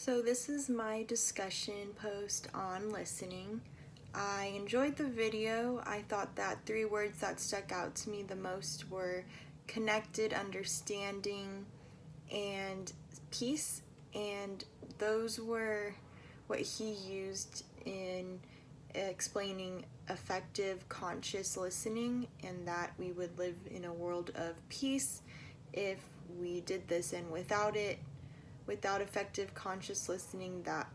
So this is my discussion post on listening. I enjoyed the video. I thought that 3 words that stuck out to me the most were connected, understanding, and peace. And those were what he used in explaining effective conscious listening, and that we would live in a world of peace if we did this, and without effective conscious listening, that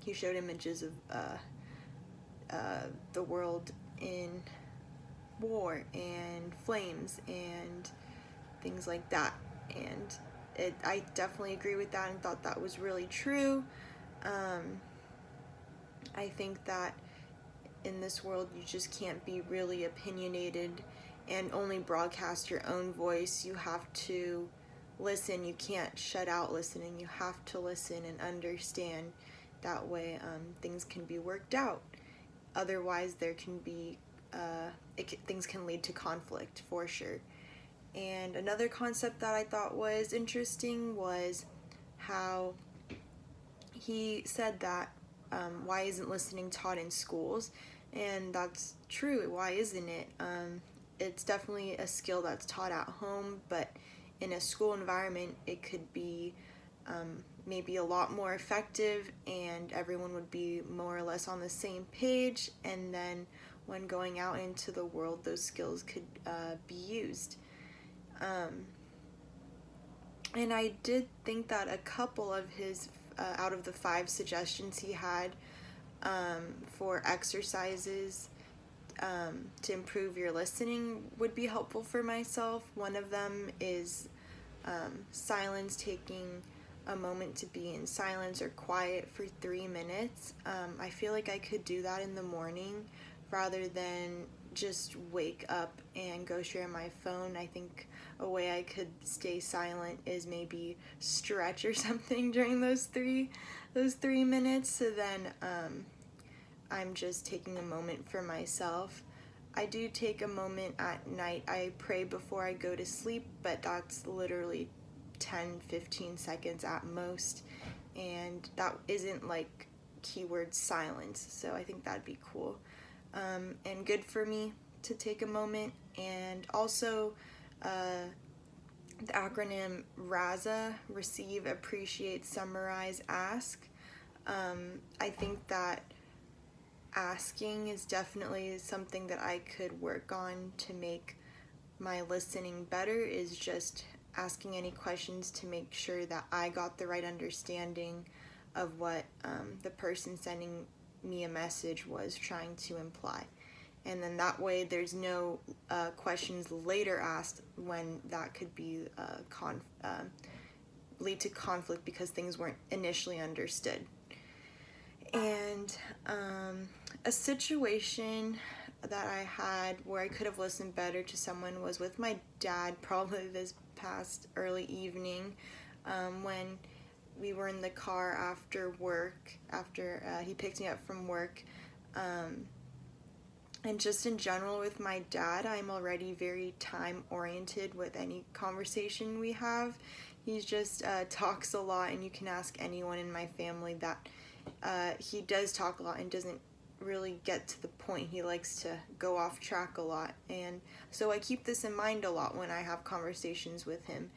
he showed images of the world in war and flames and things like that. And I definitely agree with that and thought that was really true. I think that in this world you just can't be really opinionated and only broadcast your own voice. You have to listen. You can't shut out listening. You have to listen and understand. That way things can be worked out. Otherwise there can be things can lead to conflict for sure. And another concept that I thought was interesting was how he said that why isn't listening taught in schools? And that's true. Why isn't it? It's definitely a skill that's taught at home, but in a school environment it could be maybe a lot more effective, and everyone would be more or less on the same page, and then when going out into the world those skills could be used. And I did think that a couple of his out of the 5 suggestions he had for exercises to improve your listening would be helpful for myself. One of them is silence, taking a moment to be in silence or quiet for 3 minutes. I feel like I could do that in the morning rather than just wake up and go share my phone. I think a way I could stay silent is maybe stretch or something during those three minutes, so then I'm just taking a moment for myself. I do take a moment at night. I pray before I go to sleep, but that's literally 10-15 seconds at most, and that isn't like keyword silence, so I think that'd be cool and good for me to take a moment. And also the acronym RASA: receive, appreciate, summarize, ask. I think that asking is definitely something that I could work on to make my listening better, is just asking any questions to make sure that I got the right understanding of what the person sending me a message was trying to imply. And then that way there's no questions later asked when that could be lead to conflict because things weren't initially understood. And a situation that I had where I could have listened better to someone was with my dad, probably this past early evening, when we were in the car after work, after he picked me up from work. And just in general with my dad, I'm already very time oriented with any conversation we have. He just talks a lot, and you can ask anyone in my family that he does talk a lot and doesn't really get to the point. He likes to go off track a lot, and so I keep this in mind a lot when I have conversations with him.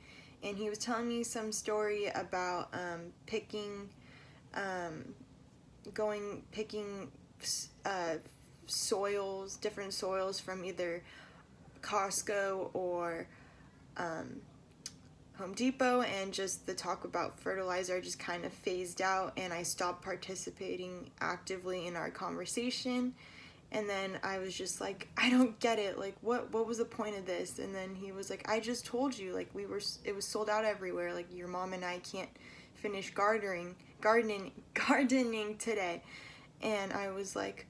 And he was telling me some story about picking soils, different soils from either Costco or Home Depot, and just the talk about fertilizer just kind of phased out, and I stopped participating actively in our conversation. And then I was just like, I don't get it, like what was the point of this? And then he was like, I just told you, like it was sold out everywhere, like your mom and I can't finish gardening today. And I was like,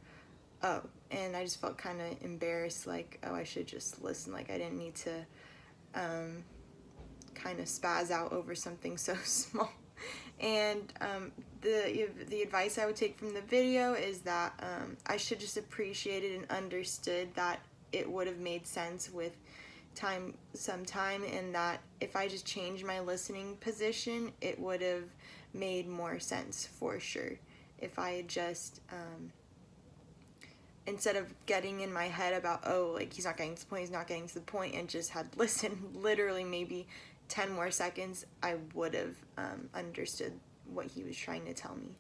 oh, and I just felt kind of embarrassed, like, oh, I should just listen, like I didn't need to kind of spaz out over something so small. And the advice I would take from the video is that I should just appreciate it and understood that it would have made sense with some time, and that if I just changed my listening position, it would have made more sense for sure. If I had just instead of getting in my head about, oh, like he's not getting to the point, and just had listened literally maybe 10 more seconds, I would have understood what he was trying to tell me.